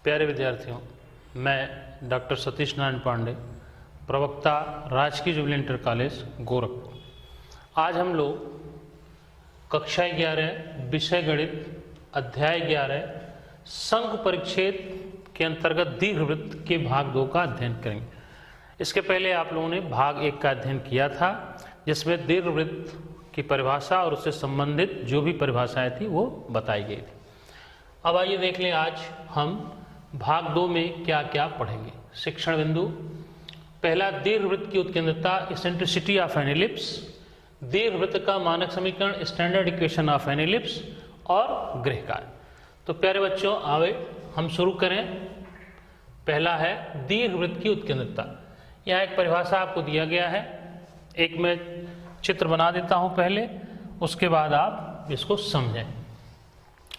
प्यारे विद्यार्थियों, मैं डॉक्टर सतीश नारायण पांडे, प्रवक्ता राजकीय जुबली इंटर कॉलेज गोरखपुर। आज हम लोग कक्षा 11 विषय गणित अध्याय 11 संघ परिच्छेद के अंतर्गत दीर्घवृत्त के भाग 2 का अध्ययन करेंगे। इसके पहले आप लोगों ने भाग 1 का अध्ययन किया था, जिसमें दीर्घवृत्त की परिभाषा और उससे संबंधित जो भी परिभाषाएं थी वो बताई गई थी। अब आइए देख लें आज हम भाग 2 में क्या क्या पढ़ेंगे। शिक्षण बिंदु पहला, दीर्घवृत्त की उत्केंद्रता इसेंट्रिसिटी ऑफ एन एलिप्स, दीर्घवृत्त का मानक समीकरण standard equation of an ellipse और गृहकार्य। तो प्यारे बच्चों, आवे हम शुरू करें। पहला है दीर्घवृत्त की उत्केंद्रता। यहाँ एक परिभाषा आपको दिया गया है, एक मैं चित्र बना देता हूं पहले, उसके बाद आप इसको समझें।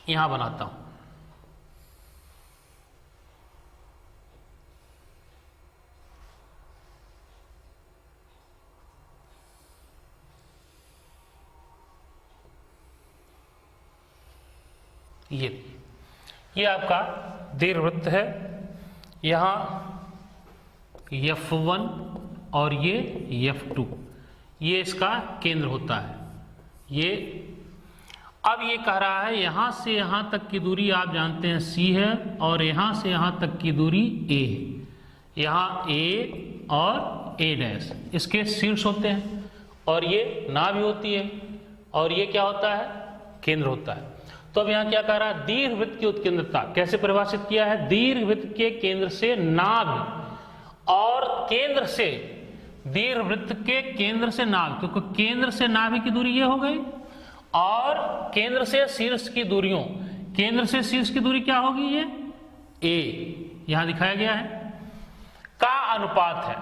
यहां बनाता हूं। ये आपका दीर्घवृत्त है। यहां F1 और ये F2, ये इसका केंद्र होता है। ये अब ये कह रहा है यहां से यहां तक की दूरी आप जानते हैं C है, और यहां से यहां तक की दूरी A है। यहां A और A' इसके शीर्ष होते हैं, और ये नाभि होती है, और ये क्या होता है, केंद्र होता है। तो अब यहां क्या कह रहा है, दीर्घवृत्त की उत्केंद्रता कैसे परिभाषित किया है, दीर्घवृत्त के केंद्र से नाभि और केंद्र से दीर्घवृत्त के केंद्र से नाभि, क्योंकि केंद्र से नाभि की दूरी ये हो गई, और केंद्र से शीर्ष की दूरियों, केंद्र से शीर्ष की दूरी क्या होगी, ये A यहां दिखाया गया है, का अनुपात है।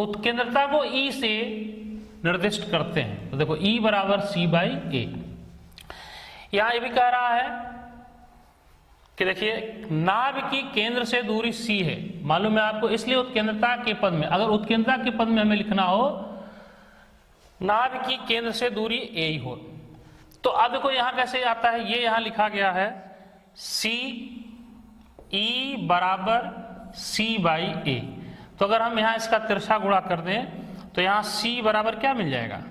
उत्केंद्रता को E से निर्दिष्ट करते हैं। तो देखो E बराबर C/A। यहां ये भी कह रहा है कि देखिए नाभि की केंद्र से दूरी C है, मालूम है आपको, इसलिए उत्केंद्रता के पद में, अगर उत्केंद्रता के पद में हमें लिखना हो नाभि की केंद्र से दूरी A ही हो, तो अब देखो यहां कैसे आता है, ये यहां लिखा गया है CE बराबर C/A। तो अगर हम यहां इसका तिरछा गुणा कर दें तो यहां C बराबर क्या मिल जाएगा,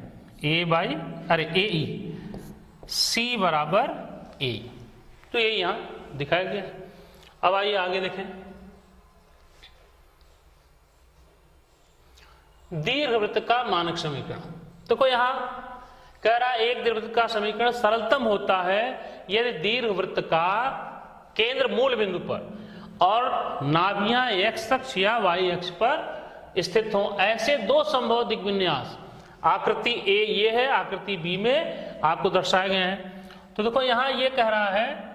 AE, C बराबर A। तो ये यहां दिखाया गया। अब आइए आगे देखें। दीर्घवृत्त का मानक समीकरण। देखो यहां कह रहा है एक दीर्घवृत्त का समीकरण सरलतम होता है यदि दीर्घवृत्त का केंद्र मूल बिंदु पर और नाभियां x अक्ष या y अक्ष पर स्थित हों। ऐसे दो संभव दिग्विन्यास, आकृति A ये है, आकृति B में आपको दर्शाए गए हैं। तो देखो यहां ये कह रहा है,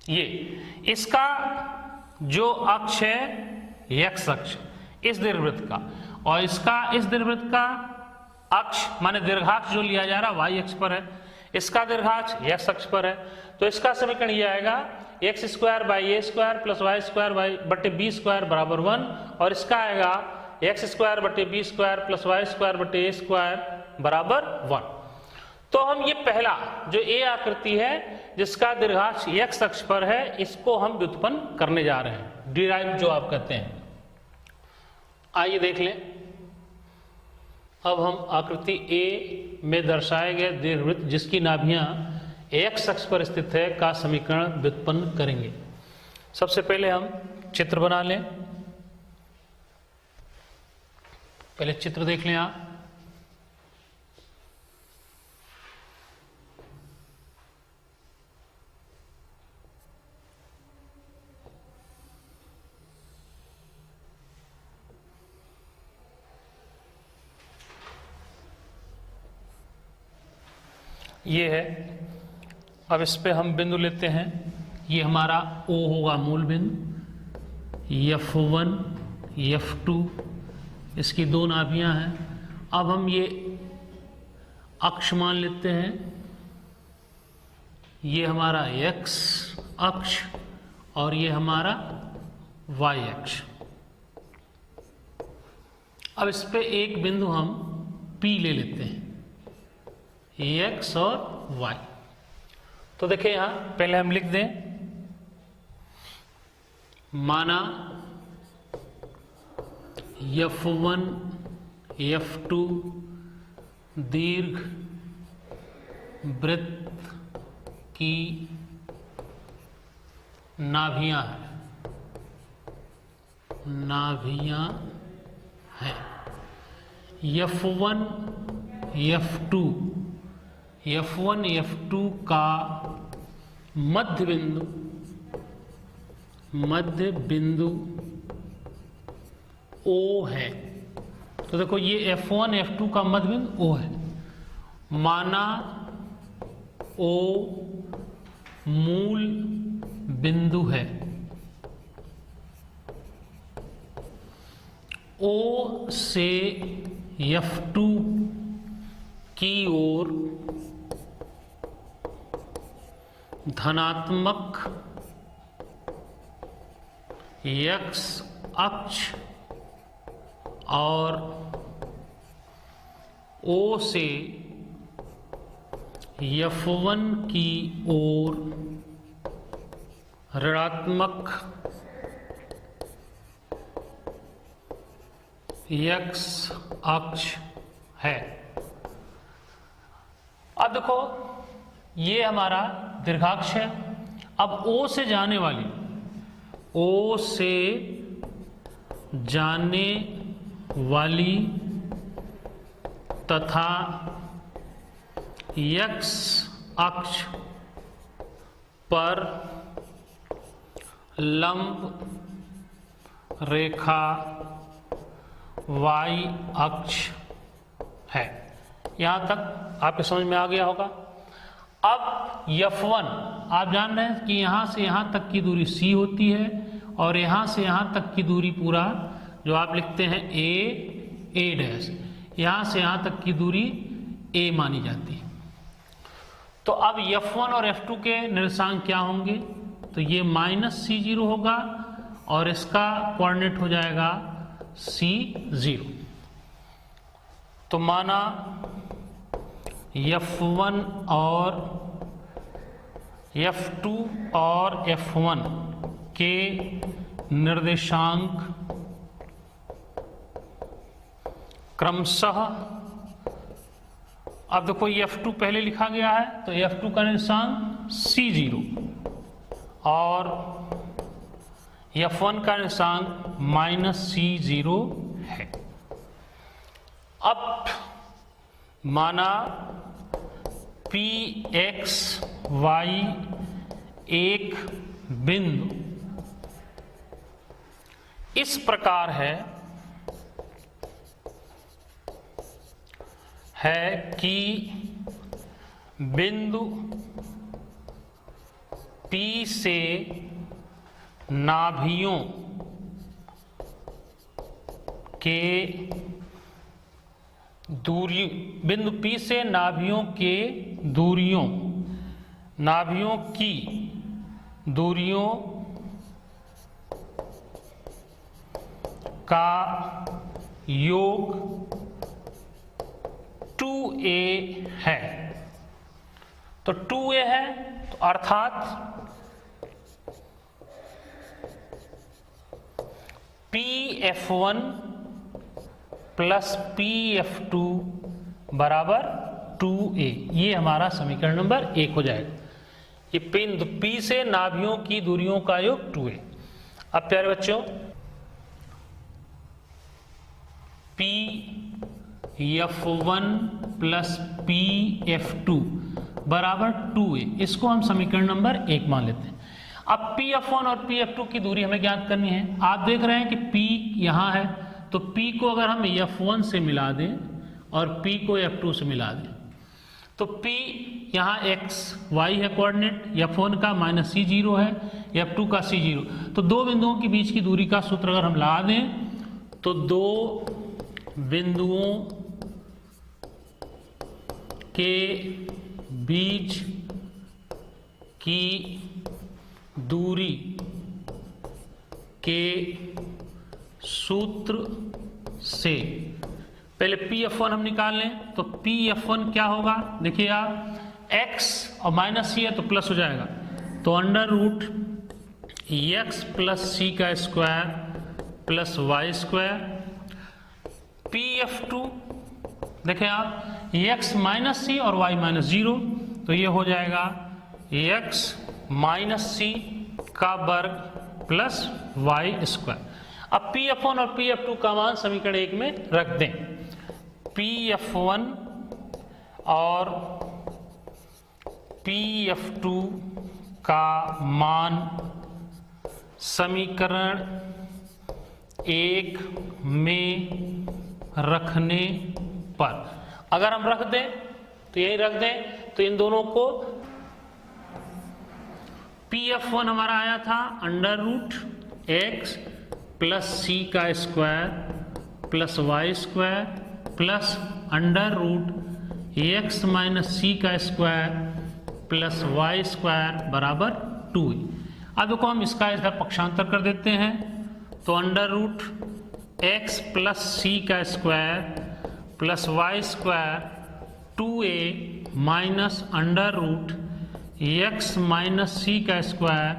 ये इसका जो अक्ष है x अक्ष इस दीर्घवृत्त का, और इसका इस दीर्घवृत्त का अक्ष माने दीर्घाक्ष जो लिया जा रहा y अक्ष पर है, इसका दीर्घाक्ष x अक्ष पर है। तो इसका समीकरण ये आएगा x² प्लस y² बराबर 1, और इसका आएगा x² प्लस y² बराबर 1। तो हम ये पहला जो A आकृति है जिसका दीर्घाक्ष x अक्ष पर है, इसको हम व्युत्पन्न करने जा रहे हैं, डिराइव जो आप कहते हैं। आइए देख लें। अब हम आकृति A में दर्शाए गए दीर्घवृत्त जिसकी नाभियां x अक्ष पर स्थित है का समीकरण व्युत्पन्न करेंगे। सबसे पहले हम चित्र बना लें। पहले चित्र देख लें आप। ये है। अब इस पे हम बिंदु लेते हैं। ये हमारा O होगा मूल बिंदु, F1 F2 इसकी दो नाभियां हैं। अब हम ये अक्ष मान लेते हैं, ये हमारा x अक्ष और ये हमारा y अक्ष। अब इस पे एक बिंदु हम P ले लेते हैं, x और y। तो देखिए यहां पहले हम लिख दें, माना F1 F2 दीर्घ वृत्त की नाभियां हैं। F1 F2 का मध्य बिंदु O है। तो देखो ये F1 F2 का मध्य बिंदु O है। माना O मूल बिंदु है, O से F2 की ओर धनात्मक x अक्ष और O से F1 की ओर ऋणात्मक x अक्ष है। अब देखो ये हमारा दीर्घाक्ष है। अब O से जाने वाली तथा x अक्ष पर लंब रेखा y अक्ष है। यहां तक आपके समझ में आ गया होगा। अब F1 आप जान रहे हैं कि यहां से यहां तक की दूरी c होती है और यहां से यहां तक की दूरी पूरा जो आप लिखते हैं a डैश, यहां से यहां तक की दूरी a मानी जाती है। तो अब F1 और F2 के निर्देशांक क्या होंगे? तो ये -C0 होगा और इसका कोऑर्डिनेट हो जाएगा C0। तो माना F1 और F2 और F1 के निर्देशांक क्रमशः, अब देखो ये F2 पहले लिखा गया है तो F2 का निर्देशांक C0 और F1 का निर्देशांक -C0 है। अब माना Px y एक बिंदु इस प्रकार है कि बिंदु P से नाभियों के दूरी, बिंदु P से नाभियों की दूरियों का योग 2a है। तो 2a है तो अर्थात Pf1 प्लस Pf2 बराबर 2a, ये हमारा समीकरण नंबर 1 हो जाएगा। ये बिंदु P से नाभियों की दूरियों का योग 2a। अब प्यारे बच्चों Pf1 प्लस Pf2 बराबर 2a, इसको हम समीकरण नंबर 1 मान लेते हैं। अब Pf1 और Pf2 की दूरी हमें ज्ञात करनी है। आप देख रहे हैं कि P यहां है तो P को अगर हम F1 से मिला दें और P को F2 से मिला दें तो P यहाँ x y है कोऑर्डिनेट, F1 का -C0 है, F2 का C0। तो दो बिंदुओं के बीच की दूरी का सूत्र अगर हम लगा दें तो दो बिंदुओं के बीच की दूरी के सूत्र से पहले Pf1 हम निकाल लें तो Pf1 क्या होगा? देखिए आप x और माइनस सी है तो प्लस हो जाएगा, तो under root x plus C का square plus Y square. PF2 देखें आप, x माइनस सी और y माइनस 0, तो ये हो जाएगा x माइनस सी का वर्ग प्लस वाई स्क्वायर। अब PF1 और PF2 का मान समीकरण 1 में रख दें। PF1 और PF2 का मान समीकरण 1 में रखने पर, अगर हम रख दें तो यही रख दें, तो इन दोनों को PF1 हमारा आया था under root x plus C का square plus Y square plus under root x minus C का स्क्वायर प्लस वाई स्क्वायर बराबर 2। अब देखो हम इसका इधर पक्षांतर कर देते हैं, तो under root x plus C का square plus Y square 2a minus under root x minus C का स्क्वायर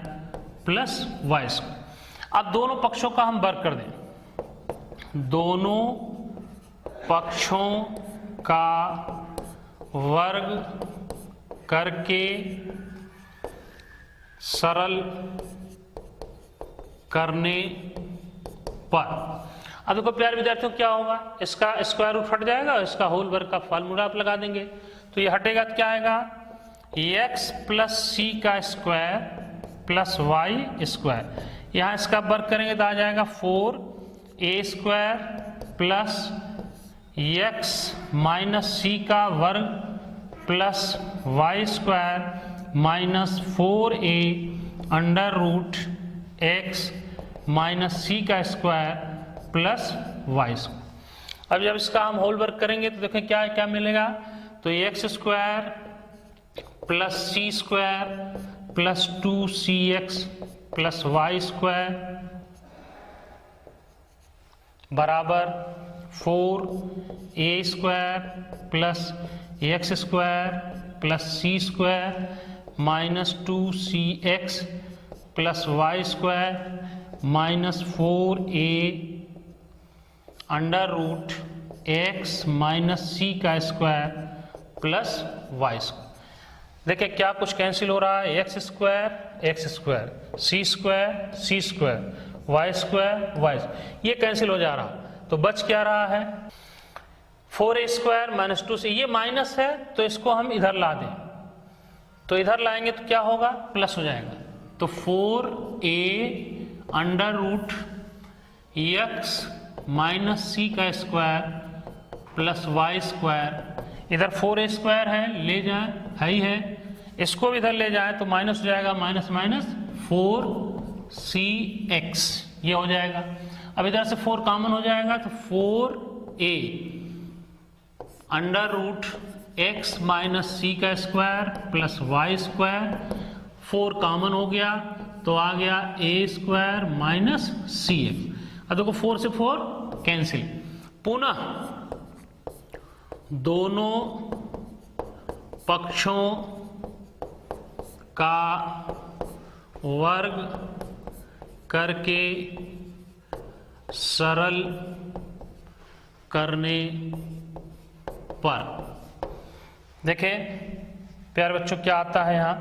प्लस वाई स्क्वायर। अब दोनों पक्षों का हम वर्ग कर दें, दोनों पक्षों का वर्ग करके सरल करने पर, अब देखो प्यारे विद्यार्थियों क्या होगा, इसका स्क्वायर रूट हट जाएगा, इसका होल वर्ग का फार्मूला आप लगा देंगे, तो ये हटेगा तो क्या आएगा, x प्लस सी का स्क्वायर प्लस वाई स्क्वायर। यहाँ इसका वर्ग करेंगे तो आ जाएगा 4a square plus x minus C का वर्ग plus Y square minus 4a under root x minus C का स्क्वायर प्लस वाई स्क्वायर। अब जब इसका हम होल वर्क करेंगे तो देखें क्या क्या मिलेगा, तो x square plus C square plus 2cx plus Y square बराबर 4a square plus x square plus C square minus 2cx plus Y square minus 4a under root x minus C का square plus Y square. देखिए क्या कुछ cancel हो रहा है, X square C square Y square ये cancel हो जा रहा, तो बच क्या रहा है 4a स्क्वायर माइनस 2 से, ये माइनस है तो इसको हम इधर ला दें, तो इधर लाएंगे तो क्या होगा प्लस हो जाएगा, तो 4a under root x minus C का स्क्वायर प्लस वाई स्क्वायर, इधर 4a स्क्वायर है ले जाए है ही है, इसको भी इधर ले जाए तो माइनस हो जाएगा, माइनस माइनस 4cx ये हो जाएगा। अब इधर से 4 कॉमन हो जाएगा तो 4a under root x minus C का square plus Y square, 4 common हो गया तो आ गया a square minus C X. अब देखो 4 से 4 कैंसिल, पुनः दोनों पक्षों का वर्ग करके सरल करने पर, देखें प्यारे बच्चों क्या आता है यहाँ,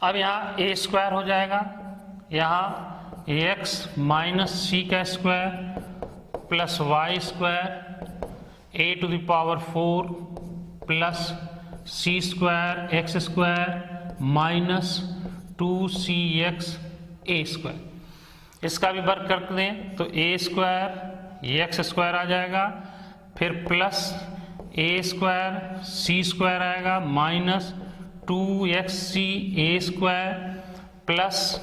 अब यहाँ a स्क्वायर हो जाएगा, यहाँ x माइनस सी का square plus Y square a to the power 4 plus C square X square minus 2cx a square, इसका भी वर्ग कर दें तो a स्क्वायर एक्स स्क्वायर आ जाएगा, फिर plus a square C square आएगा minus 2xc a square plus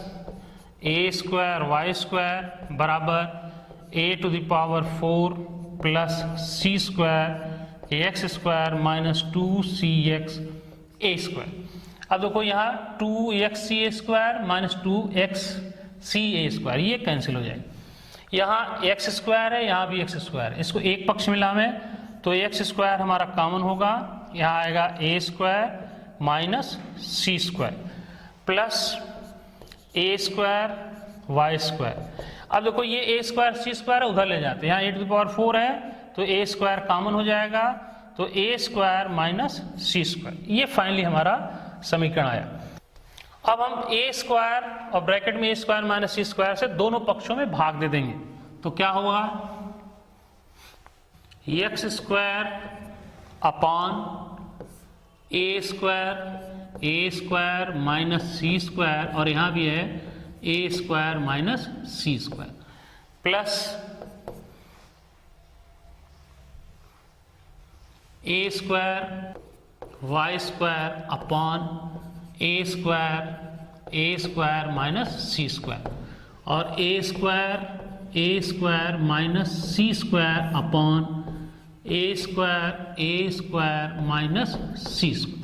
a square Y square बराबर a to the power 4 plus C square X square minus 2cx a square. अब देखो यहाँ 2xc a square minus 2xc a square ये cancel हो जाएगा, यहाँ x square है यहाँ भी x स्क्वायर है, इसको एक पक्ष में लावें तो एक्स स्क्वायर हमारा कॉमन होगा, यहाँ आएगा ए square minus C square plus A square Y square. अब देखो ये ए स्क्वायर सी स्क्वायर उधर ले जाते हैं, यहाँ 8⁴ है तो ए स्क्वायर कॉमन हो जाएगा, तो ए स्क्वायर माइनस सी स्क्वायर, ये फाइनली हमारा समीकरण आया। अब हम ए स्क्वायर और ब्रैकेट में ए स्क्वायर माइनस सी स्क्वायर से दोनों पक्षों में भाग दे देंगे, तो क्या होगा, x square upon A square minus C square, और यहां भी है ए square minus C square plus A square Y square upon A square minus C square, और A square minus C square upon A square minus C square.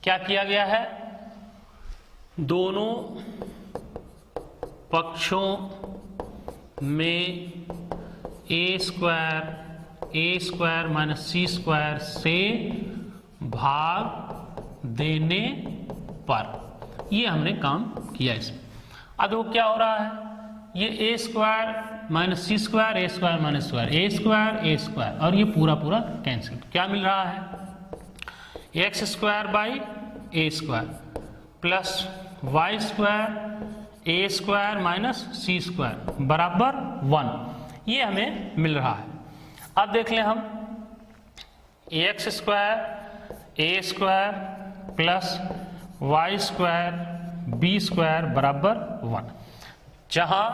क्या किया गया है, दोनों पक्षों में ए स्क्वायर माइनस सी स्क्वायर से भाग देने पर ये हमने काम किया इसमें। अब देखो क्या हो रहा है, ये A square minus C square, A square minus square, A square और ये पूरा कैंसिल। क्या मिल रहा है, X square by A square plus Y square A square minus C square बराबर 1, ये हमें मिल रहा है। अब देख लें हम, X square A square plus Y square B square बराबर 1, जहां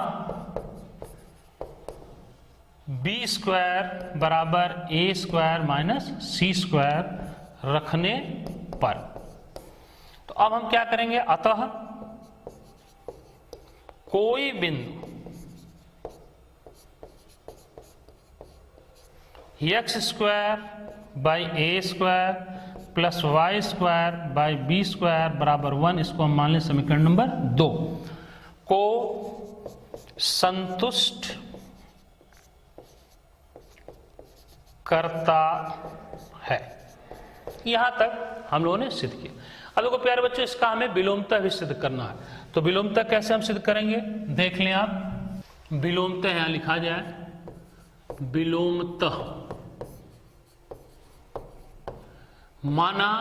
बी स्क्वायर बराबर A square minus C square रखने पर। तो अब हम क्या करेंगे, अतः कोई बिंदु X square by A square plus Y square by B square बराबर 1, इसको हम मान लें समीकरण नंबर 2, को संतुष्ट करता है। यहां तक हम लोगों ने सिद्ध किया। अब देखो प्यारे बच्चों, इसका हमें विलोमतः भी सिद्ध करना है, तो विलोमतः कैसे हम सिद्ध करेंगे, देख लें आप। विलोमतः यहां लिखा जाए, विलोमतः माना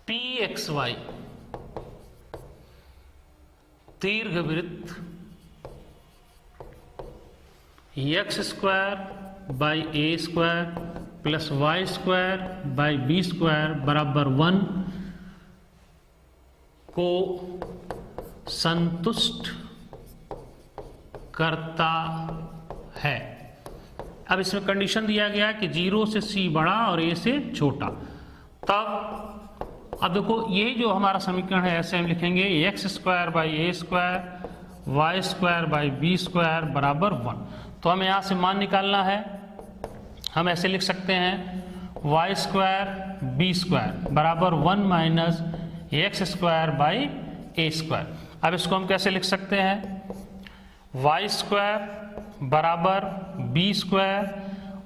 पी एक्स वाई दीर्घवृत्त X square by A square plus Y square by B square बराबर 1 को संतुष्ट करता है। अब इसमें कंडीशन दिया गया कि 0 से c बड़ा और a से छोटा। तब अब देखो ये जो हमारा समीकरण है ऐसे हम लिखेंगे, X square by A square Y square by B square बराबर 1। तो हमें यहाँ से मान निकालना है, हम ऐसे लिख सकते हैं वाई स्क्वायर बी स्क्वायर बराबर 1 minus X square by A square. अब इसको हम कैसे लिख सकते हैं, वाई स्क्वायर बराबर बी स्क्वायर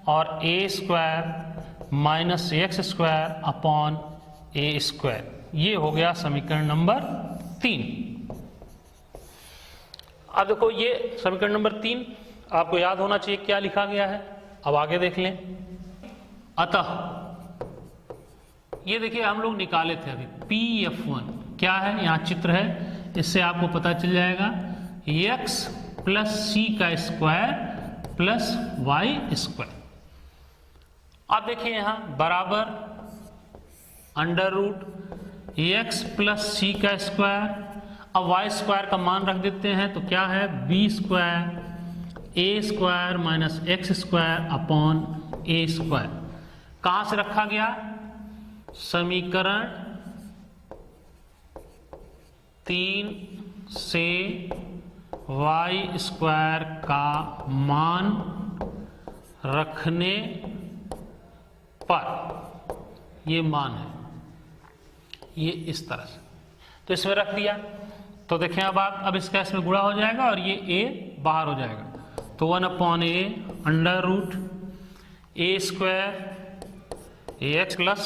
और A square minus X square upon A square. ये हो गया समीकरण नंबर 3। अब देखो ये समीकरण नंबर 3 आपको याद होना चाहिए क्या लिखा गया है। अब आगे देख लें, अतः ये देखिए हम लोग निकाले थे अभी PF1 क्या है, यहाँ चित्र है, इससे आपको पता चल जाएगा x प्लस सी का स्क्वायर प्लस वाई स्क्वायर। अब देखिए यहां बराबर under root x plus C का स्क्वायर, अब वाई स्क्वायर का मान रख देते हैं तो क्या है, B square A square minus X square upon A square. कहां से रखा गया, समीकरण 3 से वाई स्क्वायर का मान रखने पर, ये मान है ये इस तरह से, तो इसमें रख दिया। तो देखें अब इसका इसमें गुणा हो जाएगा और ये a बाहर हो जाएगा, तो 1 upon A under root A square x plus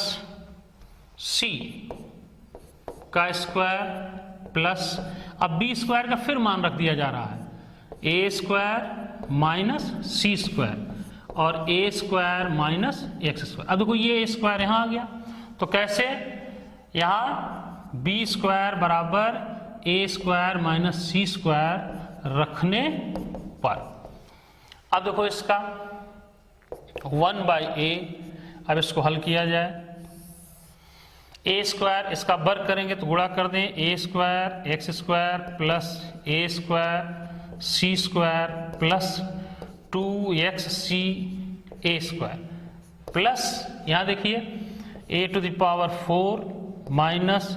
C का स्क्वायर प्लस, अब बी स्क्वायर का फिर मान रख दिया जा रहा है, ए स्क्वायर माइनस सी स्क्वायर और A square minus X square. अब देखो ये ए स्क्वायर यहाँ आ गया, तो कैसे, यहाँ बी स्क्वायर बराबर A square minus C square रखने पर, अब देखो इसका 1/a, अब इसको हल किया जाए, ए स्क्वायर इसका वर्ग करेंगे तो गुणा कर दें, A square X square plus A square C square plus 2xc A square plus, यहाँ देखिए a to the power 4 minus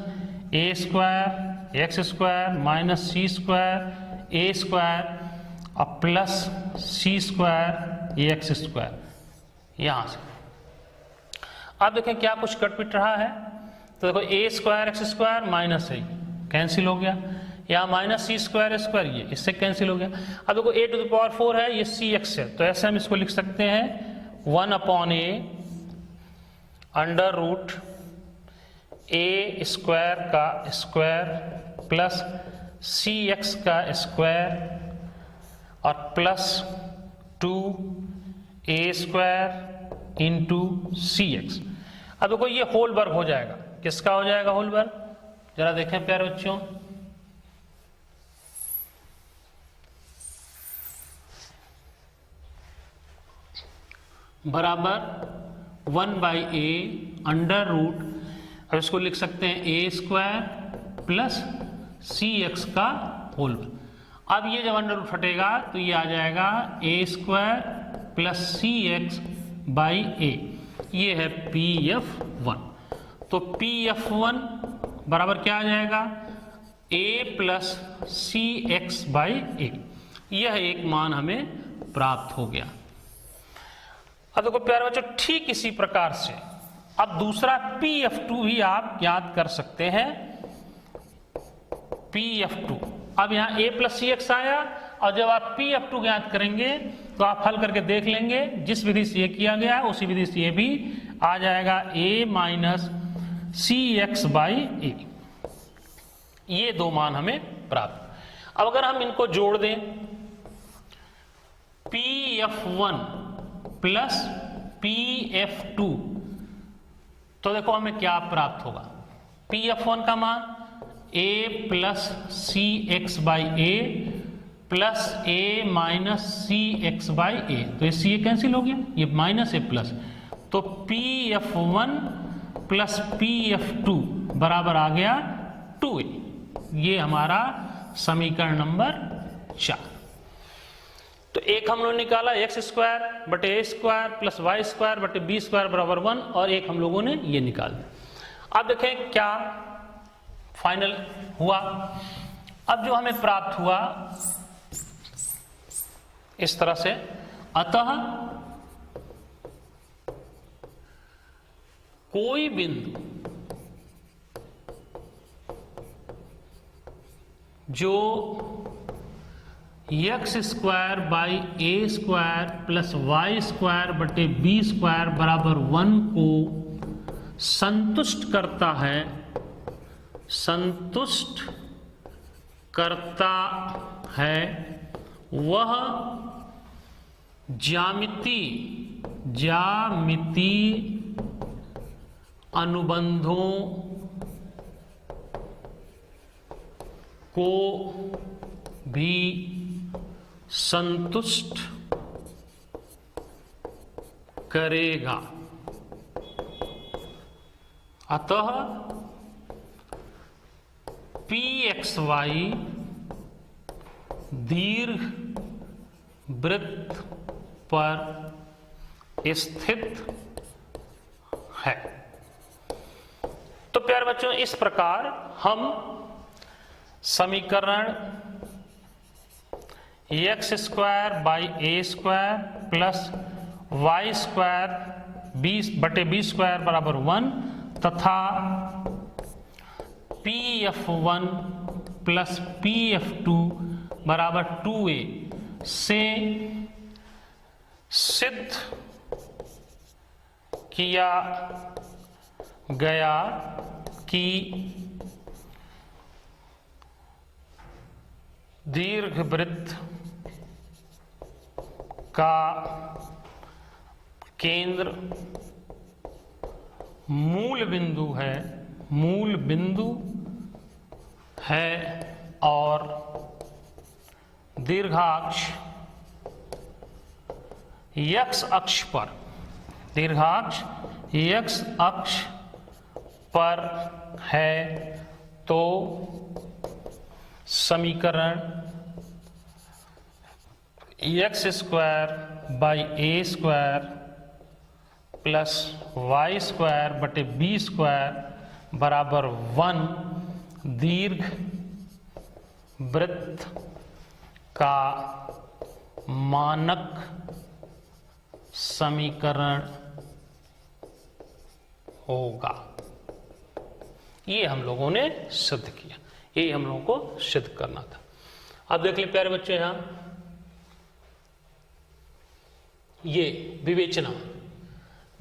A square X square minus C square A square और plus C square X square, यहाँ से। अब देखें क्या कुछ cut पिट रहा है, तो देखो ए स्क्वायर एक्स स्क्वायर माइनस ए कैंसिल हो गया, यहाँ माइनस सी स्क्वायर स्क्वायर ये इससे कैंसिल हो गया। अब देखो ए टू द पावर 4 है, ये सी एक्स है, तो ऐसे हम इसको लिख सकते हैं 1/a अंडर रूट ए स्क्वायर का स्क्वायर प्लस सी एक्स का स्क्वायर और प्लस 2a स्क्वायर इंटू सी एक्स। अब देखो ये होल वर्ग हो जाएगा, किसका हो जाएगा होल वर्ग, जरा देखें प्यारे बच्चों, बराबर 1/a अंडर रूट, अब इसको लिख सकते हैं ए स्क्वायर प्लस सी एक्स का होल वर्ग। अब ये जब अंडर रूट हटेगा तो ये आ जाएगा A square plus C X by A, ये है PF1। तो PF1 बराबर क्या आ जाएगा, a plus C X by A, यह एक मान हमें प्राप्त हो गया। अब देखो प्यारे बच्चों, ठीक इसी प्रकार से अब दूसरा PF2 भी आप याद कर सकते हैं, PF2। अब यहाँ a प्लस सी एक्स आया, और जब आप PF2 ज्ञात करेंगे तो आप हल करके देख लेंगे, जिस विधि से ये किया गया है उसी विधि से ये भी आ जाएगा, a minus C X by A, ये दो मान हमें प्राप्त। अब अगर हम इनको जोड़ दें, PF1 प्लस PF2, तो देखो हमें क्या प्राप्त होगा, PF1 का मान a plus C X by A plus a minus C X by A, तो ये सी कैंसिल हो गया, ये माइनस ए प्लस, तो PF1 प्लस PF2 बराबर आ गया 2a, ये हमारा समीकरण नंबर 4। तो एक हम लोगों ने निकाला एक्स स्क्वायर बटे ए स्क्वायर प्लस वाई स्क्वायर बटे बी स्क्वायर बराबर 1, और एक हम लोगों ने ये निकाल दिया। अब देखें क्या फाइनल हुआ। अब जो हमें प्राप्त हुआ इस तरह से, अतः कोई बिंदु जो X square by A square plus Y square बटे बी स्क्वायर बराबर 1 को संतुष्ट करता है, संतुष्ट करता है, वह ज्यामितीय अनुबंधों को भी संतुष्ट करेगा। अतः PXY दीर्घ वृत्त पर स्थित है। तो प्यारे बच्चों, इस प्रकार हम समीकरण X square by A square plus Y square बटे बी स्क्वायर बराबर 1 तथा PF1 प्लस PF2 बराबर 2a से सिद्ध किया गया कि दीर्घवृत्त का केंद्र मूल बिंदु है और दीर्घाक्ष x अक्ष पर है, तो समीकरण x² by a² plus y² बटे b² बराबर 1 दीर्घ वृत्त का मानक समीकरण होगा। ये हम लोगों ने सिद्ध किया, ये हम लोगों को सिद्ध करना था। अब देख ले प्यारे बच्चे, यहां ये विवेचना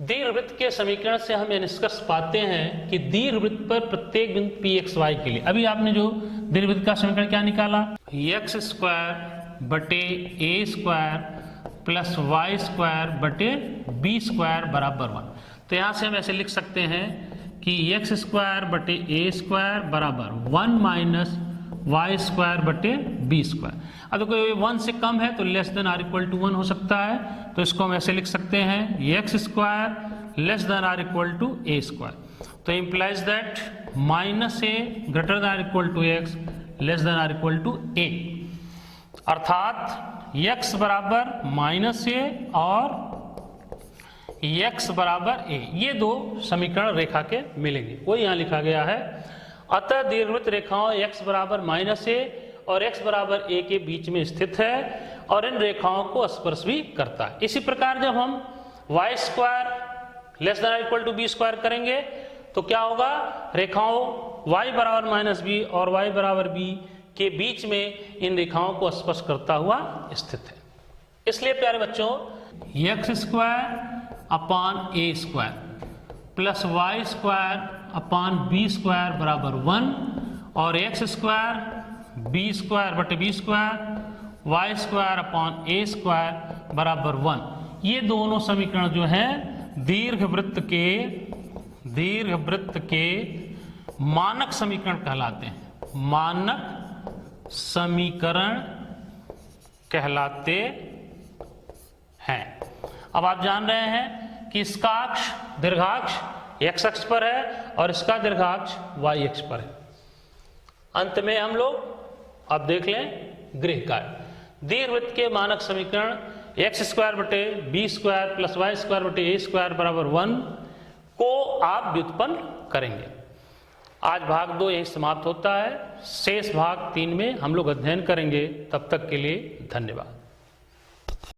दीर्घवृत्त के समीकरण से हम यह निष्कर्ष पाते हैं कि दीर्घवृत्त पर प्रत्येक बिंदु pxy के लिए, अभी आपने जो दीर्घवृत्त का समीकरण क्या निकाला, x² बटे a² प्लस y² बटे b² बराबर 1। तो यहां से हम ऐसे लिख सकते हैं कि x² बटे a² बराबर 1 माइनस y² बटे b²। अब तो कोई 1 से कम है तो less than or equal to 1 हो सकता है, तो इसको हम ऐसे लिख सकते हैं x² less than or equal to a²। तो implies that minus a greater than or equal to x less than or equal to a, अर्थात x बराबर माइनस a और x बराबर a, ये दो समीकरण रेखा के मिलेंगे, वो यहां लिखा गया है। अतः दीर्घवृत्त रेखाओं x बराबर माइनस a और x बराबर a के बीच में स्थित है और इन रेखाओं को स्पर्श भी करता है। इसी प्रकार जब हम y² less than equal to b² करेंगे तो क्या होगा, रेखाओं y बराबर माइनस b और y बराबर b के बीच में इन रेखाओं को स्पर्श करता हुआ स्थित है। इसलिए प्यारे बच्चों x² अपान a² प्लस y² अपान b² बराबर 1 और x² b² बटे b² y² अपान a² बराबर 1, ये दोनों समीकरण जो हैं दीर्घवृत्त के मानक समीकरण कहलाते हैं, मानक समीकरण कहलाते हैं। अब आप जान रहे हैं कि इसका अक्ष दीर्घाक्ष x अक्ष पर है और इसका दीर्घाक्ष y अक्ष पर है। अंत में हम लोग अब देख लें गृहकार्य। दीर्घवृत्त के मानक समीकरण x² बटे b² प्लस y² बटे a² बराबर 1 को आप व्युत्पन्न करेंगे। आज भाग 2 यही समाप्त होता है, शेष भाग 3 में हम लोग अध्ययन करेंगे। तब तक के लिए धन्यवाद।